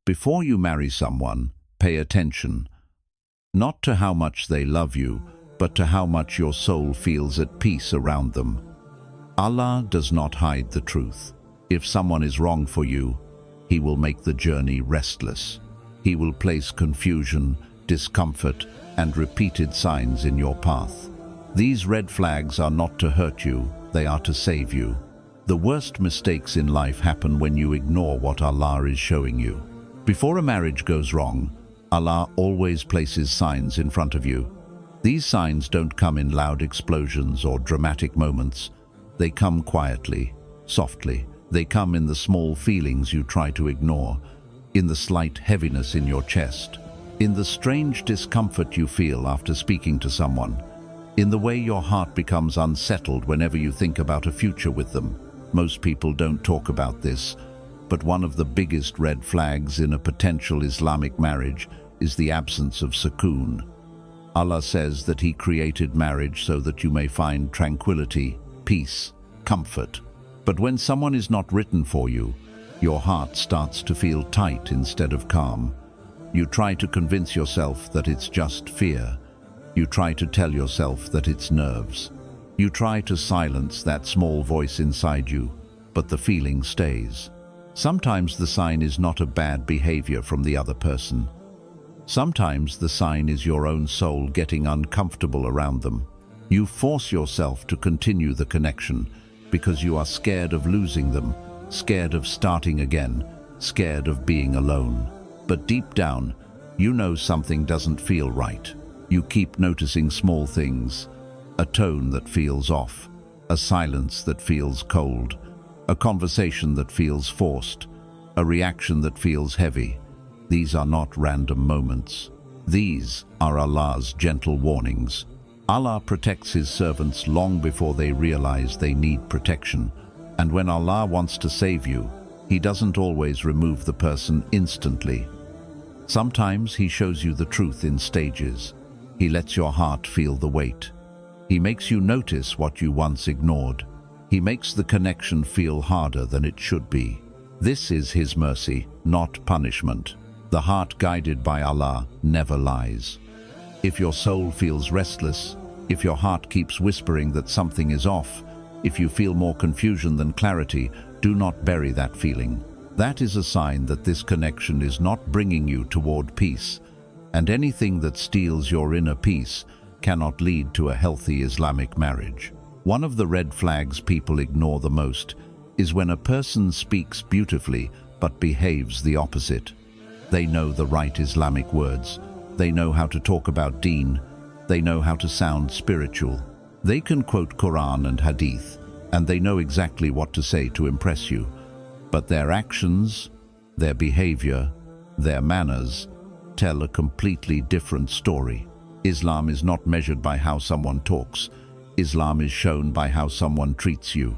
Before you marry someone, pay attention, not to how much they love you, but to how much your soul feels at peace around them. Allah does not hide the truth. If someone is wrong for you, He will make the journey restless. He will place confusion, discomfort, and repeated signs in your path. These red flags are not to hurt you, they are to save you. The worst mistakes in life happen when you ignore what Allah is showing you. Before a marriage goes wrong, Allah always places signs in front of you. These signs don't come in loud explosions or dramatic moments. They come quietly, softly. They come in the small feelings you try to ignore, in the slight heaviness in your chest, in the strange discomfort you feel after speaking to someone, in the way your heart becomes unsettled whenever you think about a future with them. Most people don't talk about this, but one of the biggest red flags in a potential Islamic marriage is the absence of sukoon. Allah says that He created marriage so that you may find tranquility, peace, comfort. But when someone is not written for you, your heart starts to feel tight instead of calm. You try to convince yourself that it's just fear. You try to tell yourself that it's nerves. You try to silence that small voice inside you, but the feeling stays. Sometimes the sign is not a bad behavior from the other person. Sometimes the sign is your own soul getting uncomfortable around them. You force yourself to continue the connection because you are scared of losing them, scared of starting again, scared of being alone. But deep down, you know something doesn't feel right. You keep noticing small things, a tone that feels off, a silence that feels cold, a conversation that feels forced, a reaction that feels heavy. These are not random moments. These are Allah's gentle warnings. Allah protects His servants long before they realize they need protection. And when Allah wants to save you, He doesn't always remove the person instantly. Sometimes He shows you the truth in stages. He lets your heart feel the weight. He makes you notice what you once ignored. He makes the connection feel harder than it should be. This is His mercy, not punishment. The heart guided by Allah never lies. If your soul feels restless, if your heart keeps whispering that something is off, if you feel more confusion than clarity, do not bury that feeling. That is a sign that this connection is not bringing you toward peace, and anything that steals your inner peace cannot lead to a healthy Islamic marriage. One of the red flags people ignore the most is when a person speaks beautifully but behaves the opposite. They know the right Islamic words. They know how to talk about Deen. They know how to sound spiritual. They can quote Quran and Hadith, and they know exactly what to say to impress you. But their actions, their behavior, their manners tell a completely different story. Islam is not measured by how someone talks. Islam is shown by how someone treats you.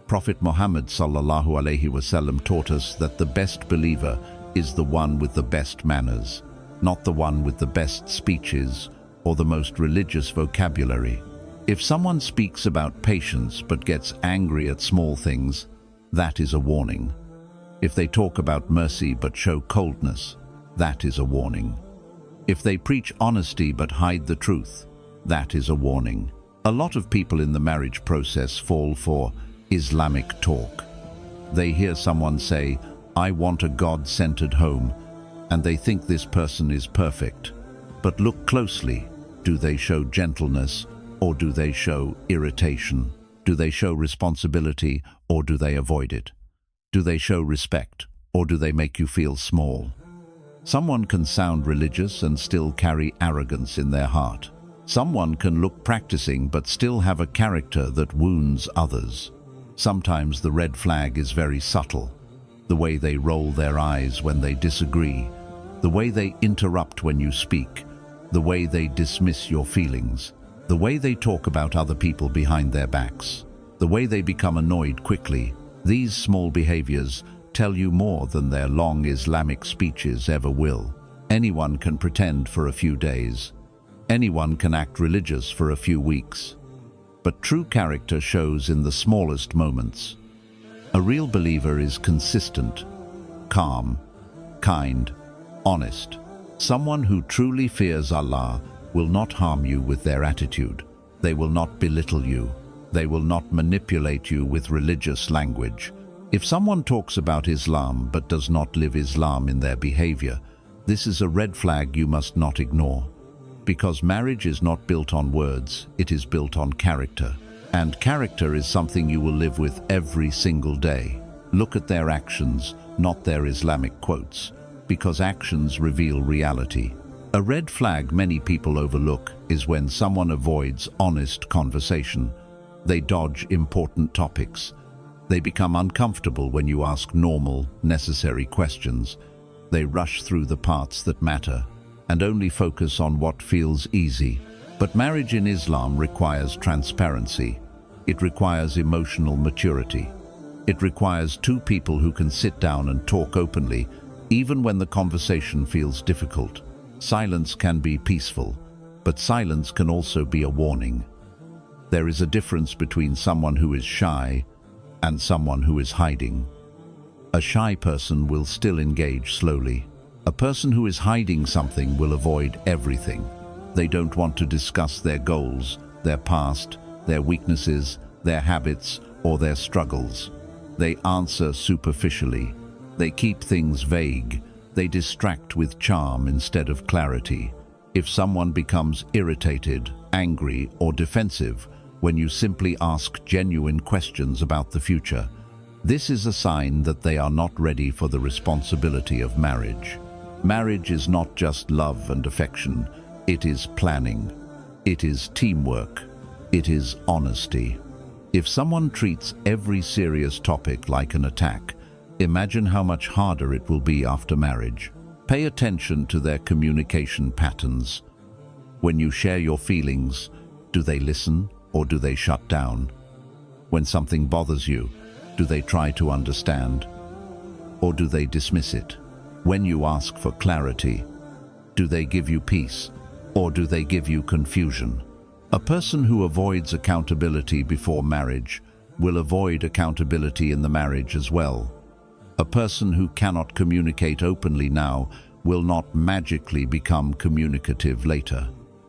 Prophet Muhammad ﷺ taught us that the best believer is the one with the best manners, not the one with the best speeches or the most religious vocabulary. If someone speaks about patience but gets angry at small things, that is a warning. If they talk about mercy but show coldness, that is a warning. If they preach honesty but hide the truth, that is a warning. A lot of people in the marriage process fall for Islamic talk. They hear someone say, "I want a God-centered home," and they think this person is perfect. But look closely. Do they show gentleness, or do they show irritation? Do they show responsibility, or do they avoid it? Do they show respect, or do they make you feel small? Someone can sound religious and still carry arrogance in their heart. Someone can look practicing but still have a character that wounds others. Sometimes the red flag is very subtle. The way they roll their eyes when they disagree, the way they interrupt when you speak, the way they dismiss your feelings, the way they talk about other people behind their backs, the way they become annoyed quickly. These small behaviors tell you more than their long Islamic speeches ever will. Anyone can pretend for a few days. Anyone can act religious for a few weeks. But true character shows in the smallest moments. A real believer is consistent, calm, kind, honest. Someone who truly fears Allah will not harm you with their attitude. They will not belittle you. They will not manipulate you with religious language. If someone talks about Islam but does not live Islam in their behavior, this is a red flag you must not ignore. Because marriage is not built on words, it is built on character. And character is something you will live with every single day. Look at their actions, not their Islamic quotes, because actions reveal reality. A red flag many people overlook is when someone avoids honest conversation. They dodge important topics. They become uncomfortable when you ask normal, necessary questions. They rush through the parts that matter and only focus on what feels easy. But marriage in Islam requires transparency. It requires emotional maturity. It requires two people who can sit down and talk openly, even when the conversation feels difficult. Silence can be peaceful, but silence can also be a warning. There is a difference between someone who is shy and someone who is hiding. A shy person will still engage slowly. A person who is hiding something will avoid everything. They don't want to discuss their goals, their past, their weaknesses, their habits, or their struggles. They answer superficially. They keep things vague. They distract with charm instead of clarity. If someone becomes irritated, angry, or defensive when you simply ask genuine questions about the future, this is a sign that they are not ready for the responsibility of marriage. Marriage is not just love and affection. It is planning. It is teamwork. It is honesty. If someone treats every serious topic like an attack, imagine how much harder it will be after marriage. Pay attention to their communication patterns. When you share your feelings, do they listen or do they shut down? When something bothers you, do they try to understand or do they dismiss it? When you ask for clarity, do they give you peace or do they give you confusion? A person who avoids accountability before marriage will avoid accountability in the marriage as well. A person who cannot communicate openly now will not magically become communicative later.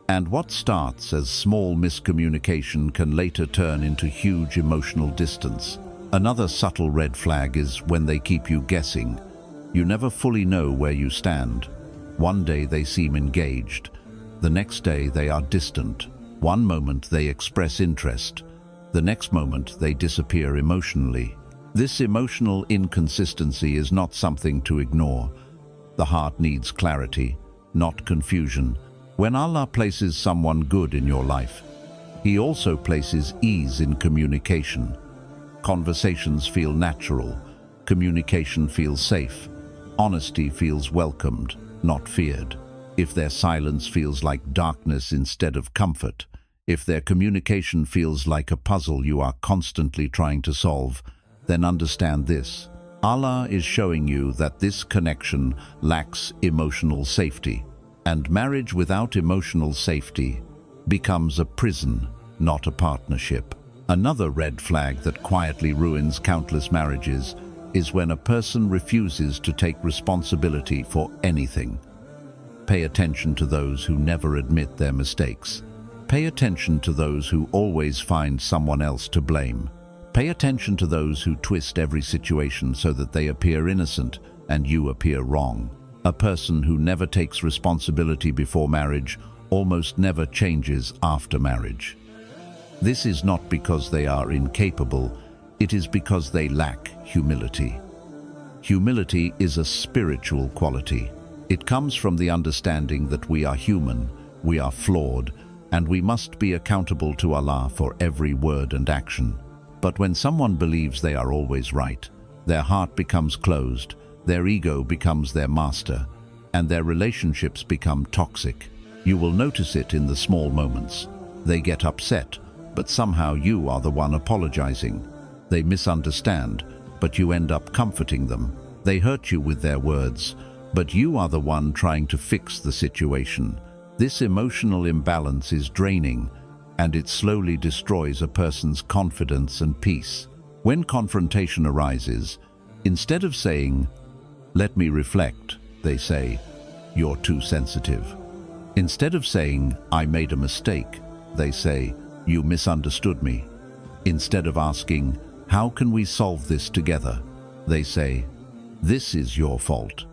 And what starts as small miscommunication can later turn into huge emotional distance. Another subtle red flag is when they keep you guessing. You never fully know where you stand. One day they seem engaged. The next day they are distant. One moment they express interest. The next moment they disappear emotionally. This emotional inconsistency is not something to ignore. The heart needs clarity, not confusion. When Allah places someone good in your life, He also places ease in communication. Conversations feel natural. Communication feels safe. Honesty feels welcomed, not feared. If their silence feels like darkness instead of comfort, if their communication feels like a puzzle you are constantly trying to solve, then understand this. Allah is showing you that this connection lacks emotional safety. And marriage without emotional safety becomes a prison, not a partnership. Another red flag that quietly ruins countless marriages is when a person refuses to take responsibility for anything. Pay attention to those who never admit their mistakes. Pay attention to those who always find someone else to blame. Pay attention to those who twist every situation so that they appear innocent and you appear wrong. A person who never takes responsibility before marriage almost never changes after marriage. This is not because they are incapable, it is because they lack humility. Humility is a spiritual quality. It comes from the understanding that we are human, we are flawed, and we must be accountable to Allah for every word and action. But when someone believes they are always right, their heart becomes closed, their ego becomes their master, and their relationships become toxic. You will notice it in the small moments. They get upset, but somehow you are the one apologizing. They misunderstand, but you end up comforting them. They hurt you with their words, but you are the one trying to fix the situation. This emotional imbalance is draining, and it slowly destroys a person's confidence and peace. When confrontation arises, instead of saying, "Let me reflect," they say, "You're too sensitive." Instead of saying, "I made a mistake," they say, "You misunderstood me." Instead of asking, "How can we solve this together?" they say, "This is your fault."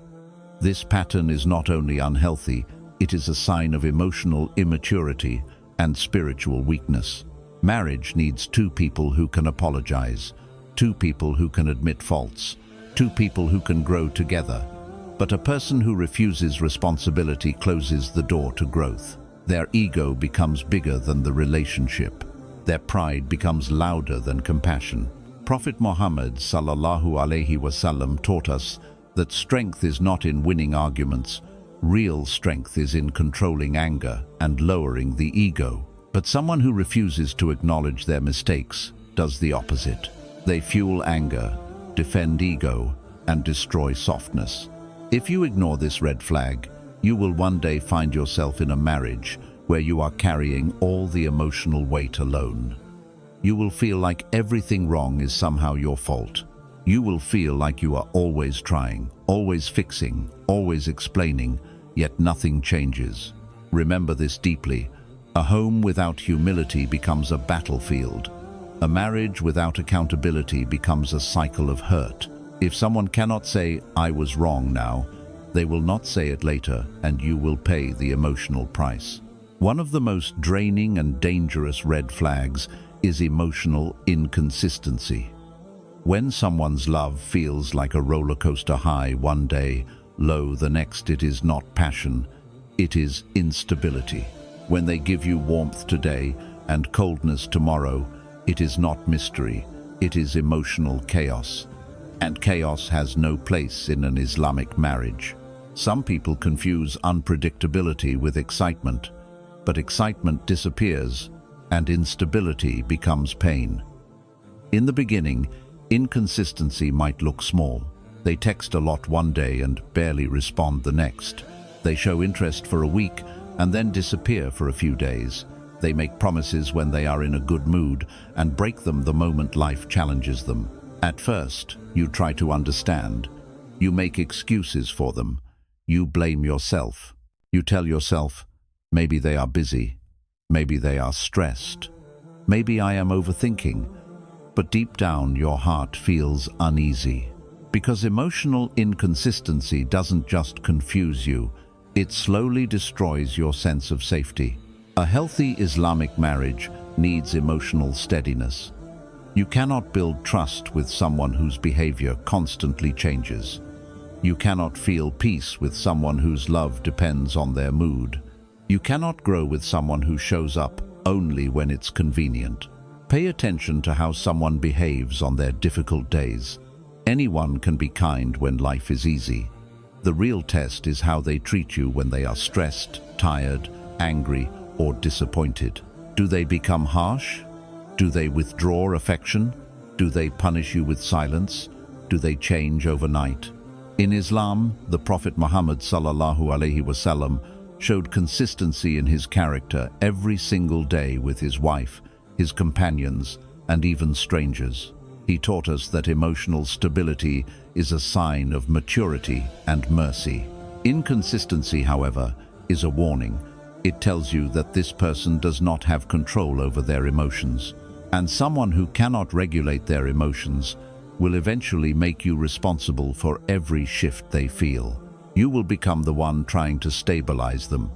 This pattern is not only unhealthy, it is a sign of emotional immaturity and spiritual weakness. Marriage needs two people who can apologize, two people who can admit faults, two people who can grow together. But a person who refuses responsibility closes the door to growth. Their ego becomes bigger than the relationship. Their pride becomes louder than compassion. Prophet Muhammad ﷺ taught us that strength is not in winning arguments. Real strength is in controlling anger and lowering the ego. But someone who refuses to acknowledge their mistakes does the opposite. They fuel anger, defend ego, and destroy softness. If you ignore this red flag, you will one day find yourself in a marriage where you are carrying all the emotional weight alone. You will feel like everything wrong is somehow your fault. You will feel like you are always trying, always fixing, always explaining, yet nothing changes. Remember this deeply. A home without humility becomes a battlefield. A marriage without accountability becomes a cycle of hurt. If someone cannot say, "I was wrong now," they will not say it later, and you will pay the emotional price. One of the most draining and dangerous red flags is emotional inconsistency. When someone's love feels like a roller coaster high one day, low the next, it is not passion, it is instability. When they give you warmth today and coldness tomorrow, it is not mystery, it is emotional chaos. And chaos has no place in an Islamic marriage. Some people confuse unpredictability with excitement, but excitement disappears and instability becomes pain. In the beginning, inconsistency might look small. They text a lot one day and barely respond the next. They show interest for a week and then disappear for a few days. They make promises when they are in a good mood and break them the moment life challenges them. At first, you try to understand. You make excuses for them. You blame yourself. You tell yourself, maybe they are busy. Maybe they are stressed. Maybe I am overthinking. But deep down, your heart feels uneasy. Because emotional inconsistency doesn't just confuse you, it slowly destroys your sense of safety. A healthy Islamic marriage needs emotional steadiness. You cannot build trust with someone whose behavior constantly changes. You cannot feel peace with someone whose love depends on their mood. You cannot grow with someone who shows up only when it's convenient. Pay attention to how someone behaves on their difficult days. Anyone can be kind when life is easy. The real test is how they treat you when they are stressed, tired, angry, or disappointed. Do they become harsh? Do they withdraw affection? Do they punish you with silence? Do they change overnight? In Islam, the Prophet Muhammad ﷺ showed consistency in his character every single day with his wife, his companions, and even strangers. He taught us that emotional stability is a sign of maturity and mercy. Inconsistency, however, is a warning. It tells you that this person does not have control over their emotions. And someone who cannot regulate their emotions will eventually make you responsible for every shift they feel. You will become the one trying to stabilize them.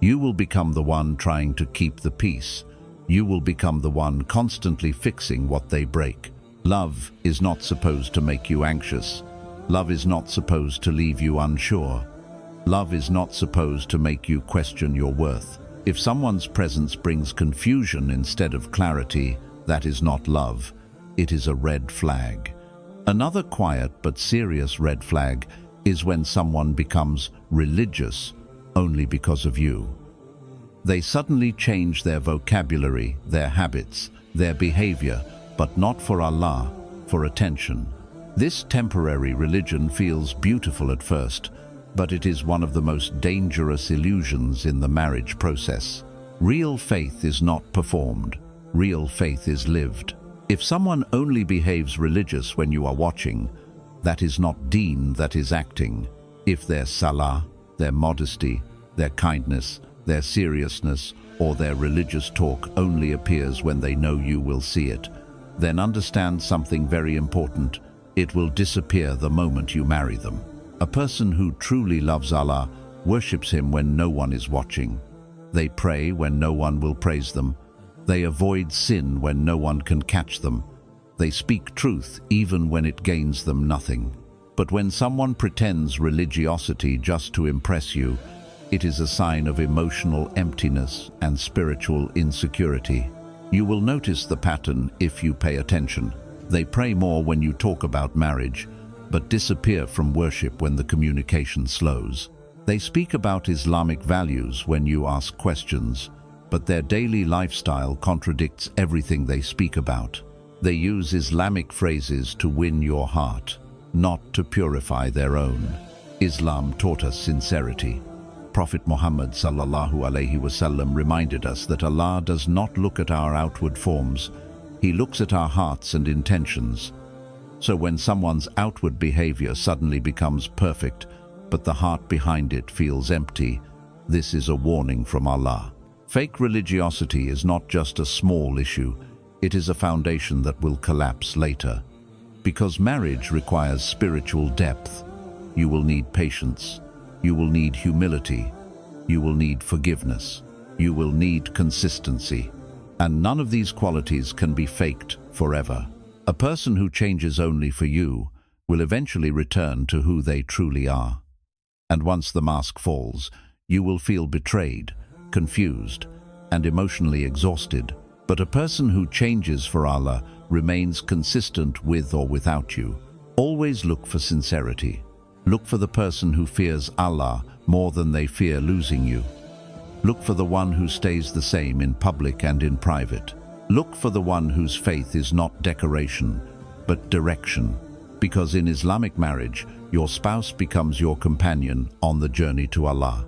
You will become the one trying to keep the peace. You will become the one constantly fixing what they break. Love is not supposed to make you anxious. Love is not supposed to leave you unsure. Love is not supposed to make you question your worth. If someone's presence brings confusion instead of clarity, that is not love. It is a red flag. Another quiet but serious red flag is when someone becomes religious only because of you. They suddenly change their vocabulary, their habits, their behavior, but not for Allah, for attention. This temporary religion feels beautiful at first, but it is one of the most dangerous illusions in the marriage process. Real faith is not performed. Real faith is lived. If someone only behaves religious when you are watching, that is not Deen, that is acting. If their salah, their modesty, their kindness, their seriousness, or their religious talk only appears when they know you will see it, then understand something very important: it will disappear the moment you marry them. A person who truly loves Allah worships Him when no one is watching. They pray when no one will praise them. They avoid sin when no one can catch them. They speak truth even when it gains them nothing. But when someone pretends religiosity just to impress you, it is a sign of emotional emptiness and spiritual insecurity. You will notice the pattern if you pay attention. They pray more when you talk about marriage, but disappear from worship when the communication slows. They speak about Islamic values when you ask questions, but their daily lifestyle contradicts everything they speak about. They use Islamic phrases to win your heart, not to purify their own. Islam taught us sincerity. Prophet Muhammad ﷺ reminded us that Allah does not look at our outward forms. He looks at our hearts and intentions. So when someone's outward behavior suddenly becomes perfect, but the heart behind it feels empty, this is a warning from Allah. Fake religiosity is not just a small issue, it is a foundation that will collapse later. Because marriage requires spiritual depth, you will need patience. You will need humility. You will need forgiveness. You will need consistency. And none of these qualities can be faked forever. A person who changes only for you will eventually return to who they truly are. And once the mask falls, you will feel betrayed, confused, and emotionally exhausted. But a person who changes for Allah remains consistent with or without you. Always look for sincerity. Look for the person who fears Allah more than they fear losing you. Look for the one who stays the same in public and in private. Look for the one whose faith is not decoration, but direction. Because in Islamic marriage, your spouse becomes your companion on the journey to Allah.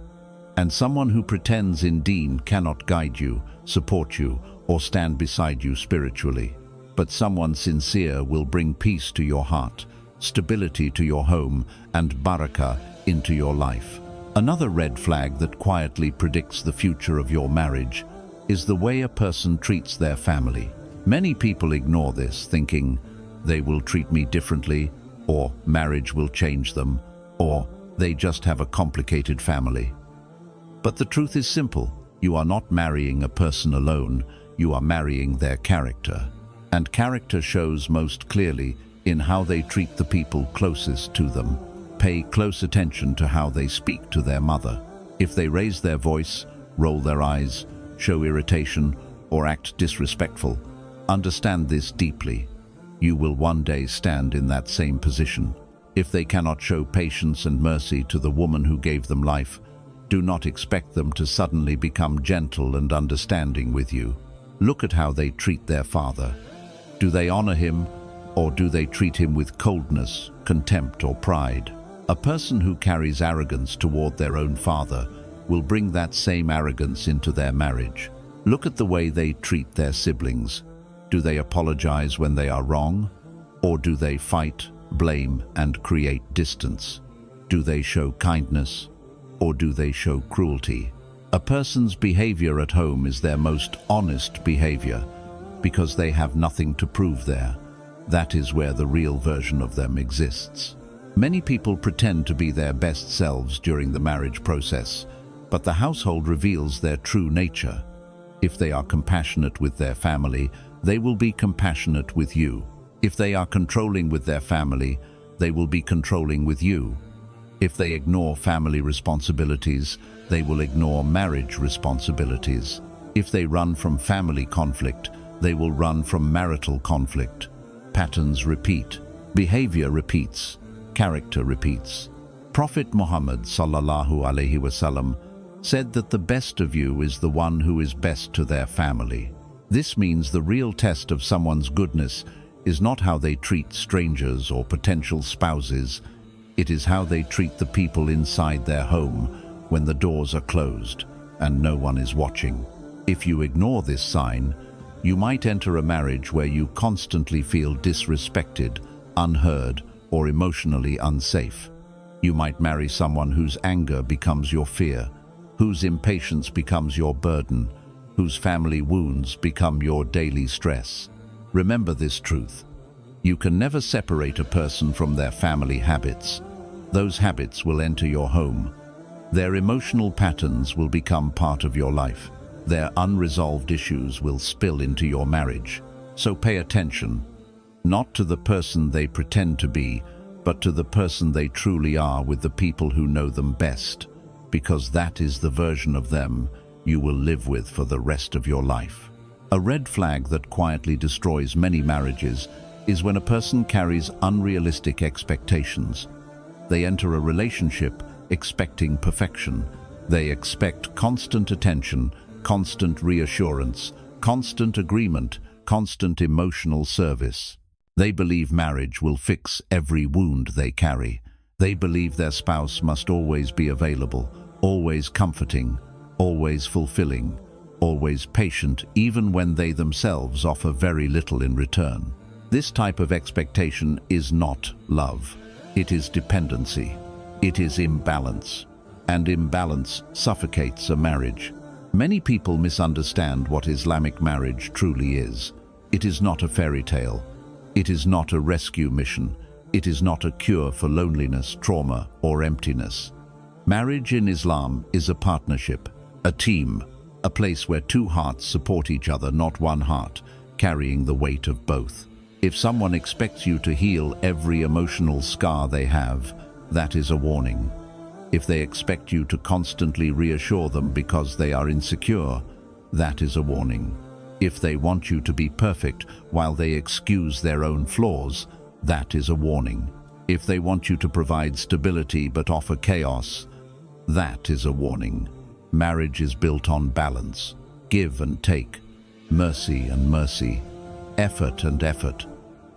And someone who pretends in Deen cannot guide you, support you, or stand beside you spiritually. But someone sincere will bring peace to your heart, stability to your home, and barakah into your life. Another red flag that quietly predicts the future of your marriage is the way a person treats their family. Many people ignore this, thinking they will treat me differently, or marriage will change them, or they just have a complicated family. But the truth is simple. You are not marrying a person alone, you are marrying their character. And character shows most clearly in how they treat the people closest to them. Pay close attention to how they speak to their mother. If they raise their voice, roll their eyes, show irritation, or act disrespectful, understand this deeply. You will one day stand in that same position. If they cannot show patience and mercy to the woman who gave them life, do not expect them to suddenly become gentle and understanding with you. Look at how they treat their father. Do they honor him, or do they treat him with coldness, contempt, or pride? A person who carries arrogance toward their own father will bring that same arrogance into their marriage. Look at the way they treat their siblings. Do they apologize when they are wrong, or do they fight, blame, and create distance? Do they show kindness, or do they show cruelty? A person's behavior at home is their most honest behavior, because they have nothing to prove there. That is where the real version of them exists. Many people pretend to be their best selves during the marriage process, but the household reveals their true nature. If they are compassionate with their family, they will be compassionate with you. If they are controlling with their family, they will be controlling with you. If they ignore family responsibilities, they will ignore marriage responsibilities. If they run from family conflict, they will run from marital conflict. Patterns repeat, behavior repeats, character repeats. Prophet Muhammad ﷺ said that the best of you is the one who is best to their family. This means the real test of someone's goodness is not how they treat strangers or potential spouses. It is how they treat the people inside their home when the doors are closed and no one is watching. If you ignore this sign, you might enter a marriage where you constantly feel disrespected, unheard, or emotionally unsafe. You might marry someone whose anger becomes your fear, whose impatience becomes your burden, whose family wounds become your daily stress. Remember this truth. You can never separate a person from their family habits. Those habits will enter your home. Their emotional patterns will become part of your life. Their unresolved issues will spill into your marriage. So pay attention, not to the person they pretend to be, but to the person they truly are with the people who know them best, because that is the version of them you will live with for the rest of your life. A red flag that quietly destroys many marriages is when a person carries unrealistic expectations. They enter a relationship expecting perfection. They expect constant attention, constant reassurance, constant agreement, constant emotional service. They believe marriage will fix every wound they carry. They believe their spouse must always be available, always comforting, always fulfilling, always patient, even when they themselves offer very little in return. This type of expectation is not love. It is dependency. It is imbalance. And imbalance suffocates a marriage. Many people misunderstand what Islamic marriage truly is. It is not a fairy tale. It is not a rescue mission. It is not a cure for loneliness, trauma, or emptiness. Marriage in Islam is a partnership, a team, a place where two hearts support each other, not one heart, carrying the weight of both. If someone expects you to heal every emotional scar they have, that is a warning. If they expect you to constantly reassure them because they are insecure, that is a warning. If they want you to be perfect while they excuse their own flaws, that is a warning. If they want you to provide stability but offer chaos, that is a warning. Marriage is built on balance, give and take, mercy and mercy, effort and effort.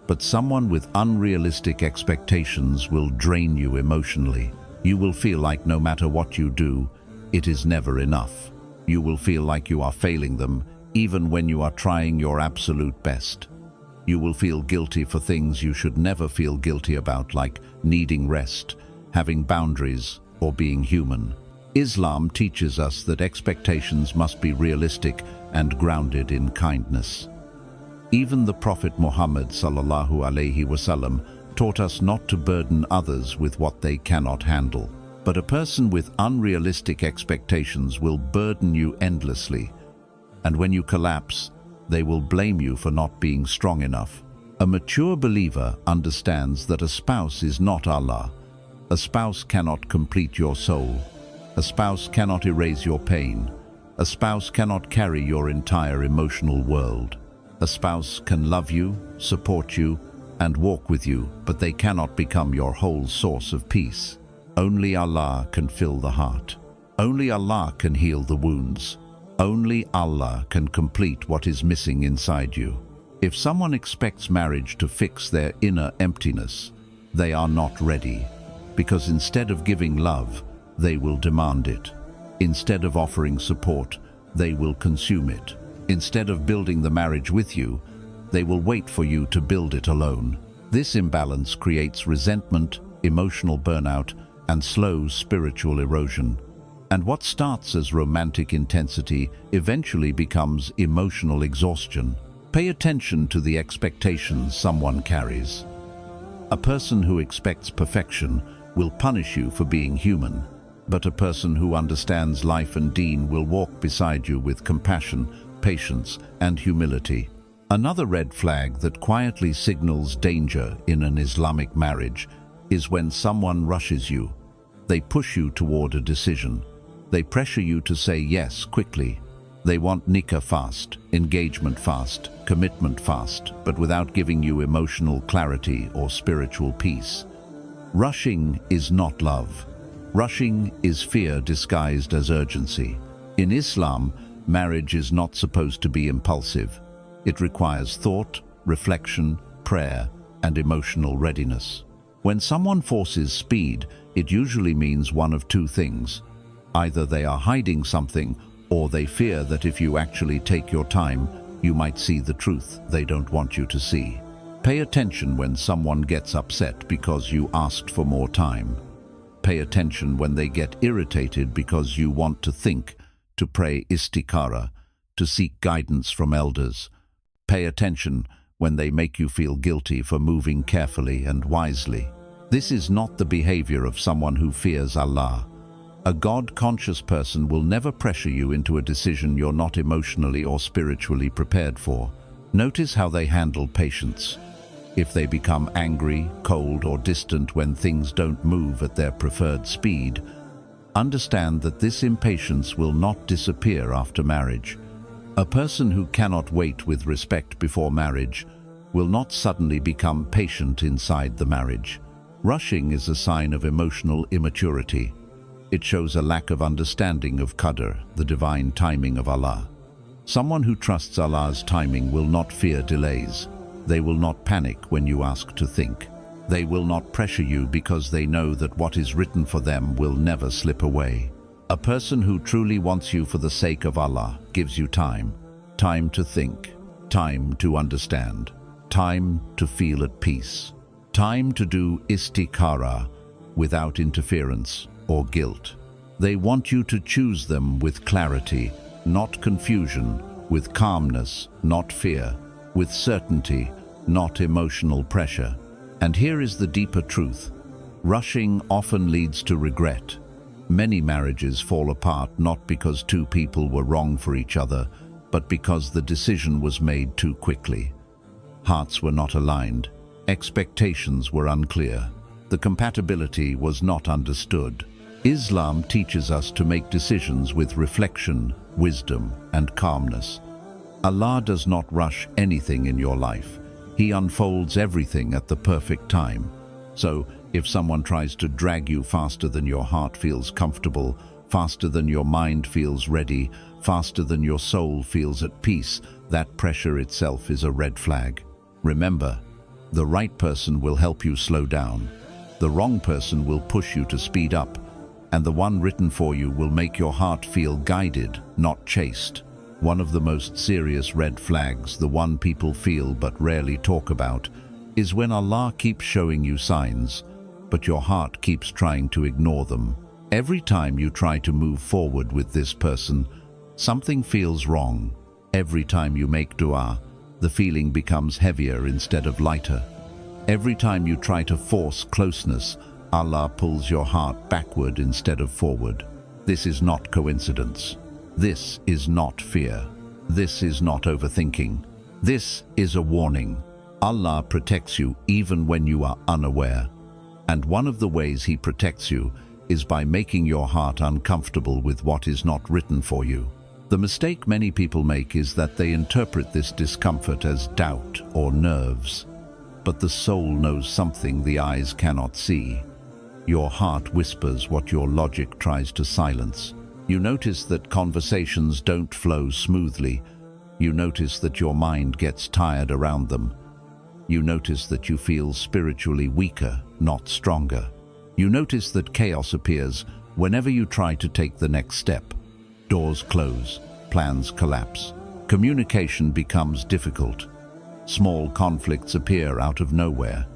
But someone with unrealistic expectations will drain you emotionally. You will feel like no matter what you do, it is never enough. You will feel like you are failing them, even when you are trying your absolute best. You will feel guilty for things you should never feel guilty about, like needing rest, having boundaries, or being human. Islam teaches us that expectations must be realistic and grounded in kindness. Even the Prophet Muhammad ﷺ taught us not to burden others with what they cannot handle. But a person with unrealistic expectations will burden you endlessly. And when you collapse, they will blame you for not being strong enough. A mature believer understands that a spouse is not Allah. A spouse cannot complete your soul. A spouse cannot erase your pain. A spouse cannot carry your entire emotional world. A spouse can love you, support you, and walk with you, but they cannot become your whole source of peace. Only Allah can fill the heart. Only Allah can heal the wounds. Only Allah can complete what is missing inside you. If someone expects marriage to fix their inner emptiness, they are not ready, because instead of giving love, they will demand it. Instead of offering support, they will consume it. Instead of building the marriage with you, they will wait for you to build it alone. This imbalance creates resentment, emotional burnout, and slow spiritual erosion. And what starts as romantic intensity eventually becomes emotional exhaustion. Pay attention to the expectations someone carries. A person who expects perfection will punish you for being human, but a person who understands life and Deen will walk beside you with compassion, patience, and humility. Another red flag that quietly signals danger in an Islamic marriage is when someone rushes you. They push you toward a decision. They pressure you to say yes quickly. They want nikah fast, engagement fast, commitment fast, but without giving you emotional clarity or spiritual peace. Rushing is not love. Rushing is fear disguised as urgency. In Islam, marriage is not supposed to be impulsive. It requires thought, reflection, prayer, and emotional readiness. When someone forces speed, it usually means one of two things. Either they are hiding something, or they fear that if you actually take your time, you might see the truth they don't want you to see. Pay attention when someone gets upset because you asked for more time. Pay attention when they get irritated because you want to think, to pray istikhara, to seek guidance from elders. Pay attention when they make you feel guilty for moving carefully and wisely. This is not the behavior of someone who fears Allah. A God-conscious person will never pressure you into a decision you're not emotionally or spiritually prepared for. Notice how they handle patience. If they become angry, cold, or distant when things don't move at their preferred speed, understand that this impatience will not disappear after marriage. A person who cannot wait with respect before marriage will not suddenly become patient inside the marriage. Rushing is a sign of emotional immaturity. It shows a lack of understanding of qadr, the divine timing of Allah. Someone who trusts Allah's timing will not fear delays. They will not panic when you ask to think. They will not pressure you because they know that what is written for them will never slip away. A person who truly wants you for the sake of Allah gives you time. Time to think. Time to understand. Time to feel at peace. Time to do istikhara without interference or guilt. They want you to choose them with clarity, not confusion, with calmness, not fear, with certainty, not emotional pressure. And here is the deeper truth. Rushing often leads to regret. Many marriages fall apart not because two people were wrong for each other, but because the decision was made too quickly. Hearts were not aligned. Expectations were unclear. The compatibility was not understood. Islam teaches us to make decisions with reflection, wisdom, and calmness. Allah does not rush anything in your life. He unfolds everything at the perfect time. So, if someone tries to drag you faster than your heart feels comfortable, faster than your mind feels ready, faster than your soul feels at peace, that pressure itself is a red flag. Remember, the right person will help you slow down. The wrong person will push you to speed up. And the one written for you will make your heart feel guided, not chased. One of the most serious red flags, the one people feel but rarely talk about, is when Allah keeps showing you signs, but your heart keeps trying to ignore them. Every time you try to move forward with this person, something feels wrong. Every time you make dua, the feeling becomes heavier instead of lighter. Every time you try to force closeness, Allah pulls your heart backward instead of forward. This is not coincidence. This is not fear. This is not overthinking. This is a warning. Allah protects you even when you are unaware. And one of the ways He protects you is by making your heart uncomfortable with what is not written for you. The mistake many people make is that they interpret this discomfort as doubt or nerves. But the soul knows something the eyes cannot see. Your heart whispers what your logic tries to silence. You notice that conversations don't flow smoothly. You notice that your mind gets tired around them. You notice that you feel spiritually weaker, not stronger. You notice that chaos appears whenever you try to take the next step. Doors close, plans collapse. Communication becomes difficult. Small conflicts appear out of nowhere.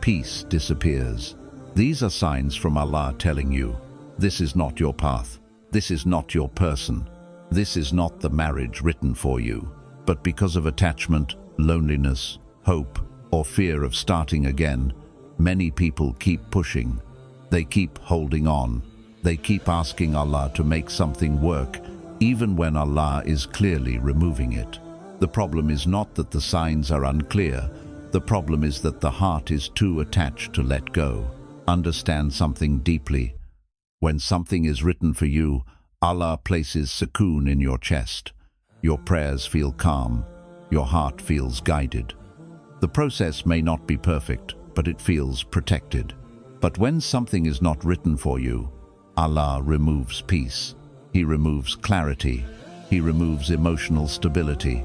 Peace disappears. These are signs from Allah telling you, this is not your path, this is not your person, this is not the marriage written for you. But because of attachment, loneliness, hope, or fear of starting again, many people keep pushing. They keep holding on. They keep asking Allah to make something work, even when Allah is clearly removing it. The problem is not that the signs are unclear. The problem is that the heart is too attached to let go. Understand something deeply. When something is written for you, Allah places sukoon in your chest. Your prayers feel calm. Your heart feels guided. The process may not be perfect, but it feels protected. But when something is not written for you, Allah removes peace. He removes clarity. He removes emotional stability.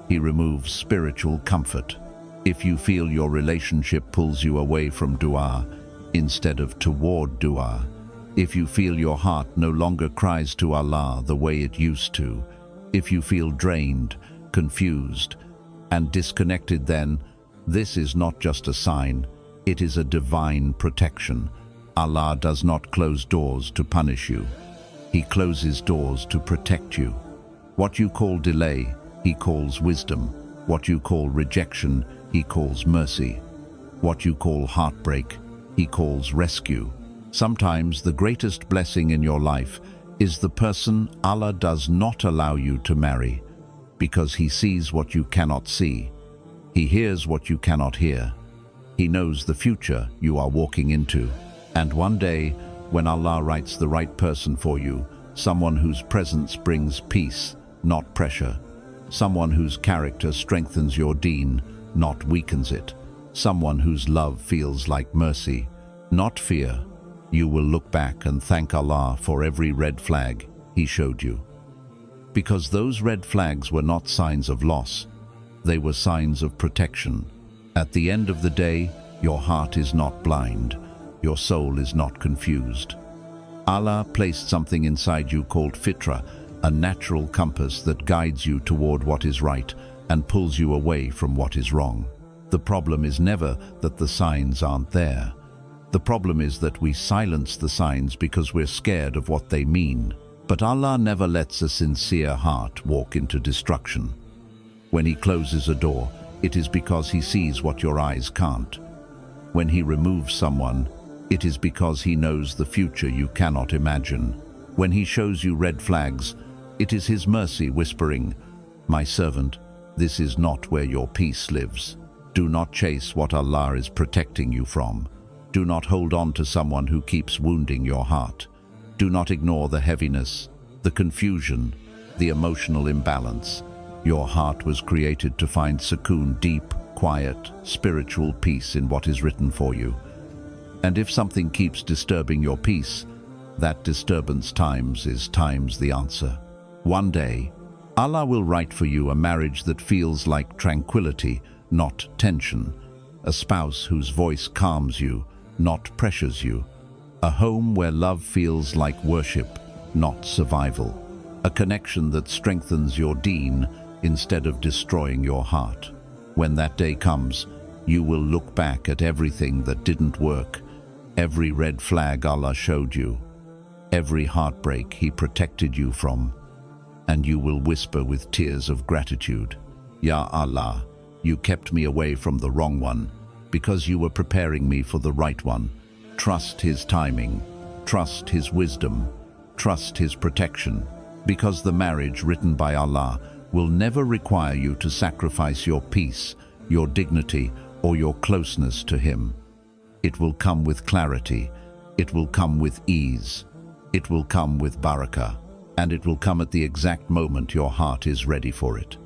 He removes spiritual comfort. If you feel your relationship pulls you away from dua instead of toward dua, if you feel your heart no longer cries to Allah the way it used to, if you feel drained, confused, and disconnected, then this is not just a sign, it is a divine protection. Allah does not close doors to punish you. He closes doors to protect you. What you call delay, He calls wisdom. What you call rejection, He calls mercy. What you call heartbreak, He calls rescue. Sometimes the greatest blessing in your life is the person Allah does not allow you to marry, because He sees what you cannot see. He hears what you cannot hear. He knows the future you are walking into. And one day, when Allah writes the right person for you, someone whose presence brings peace, not pressure, someone whose character strengthens your deen, not weakens it, someone whose love feels like mercy, not fear, you will look back and thank Allah for every red flag He showed you. Because those red flags were not signs of loss, they were signs of protection. At the end of the day, your heart is not blind, your soul is not confused. Allah placed something inside you called fitra, a natural compass that guides you toward what is right and pulls you away from what is wrong. The problem is never that the signs aren't there. The problem is that we silence the signs because we're scared of what they mean. But Allah never lets a sincere heart walk into destruction. When He closes a door, it is because He sees what your eyes can't. When He removes someone, it is because He knows the future you cannot imagine. When He shows you red flags, it is His mercy whispering, "My servant, this is not where your peace lives." Do not chase what Allah is protecting you from. Do not hold on to someone who keeps wounding your heart. Do not ignore the heaviness, the confusion, the emotional imbalance. Your heart was created to find sukoon, deep, quiet, spiritual peace in what is written for you. And if something keeps disturbing your peace, that disturbance times the answer. One day, Allah will write for you a marriage that feels like tranquility, not tension. A spouse whose voice calms you, not pressures you. A home where love feels like worship, not survival. A connection that strengthens your deen instead of destroying your heart. When that day comes, you will look back at everything that didn't work, every red flag Allah showed you, every heartbreak He protected you from, and you will whisper with tears of gratitude, "Ya Allah, you kept me away from the wrong one, because you were preparing me for the right one." Trust His timing, trust His wisdom, trust His protection, because the marriage written by Allah will never require you to sacrifice your peace, your dignity, or your closeness to Him. It will come with clarity, it will come with ease, it will come with barakah, and it will come at the exact moment your heart is ready for it.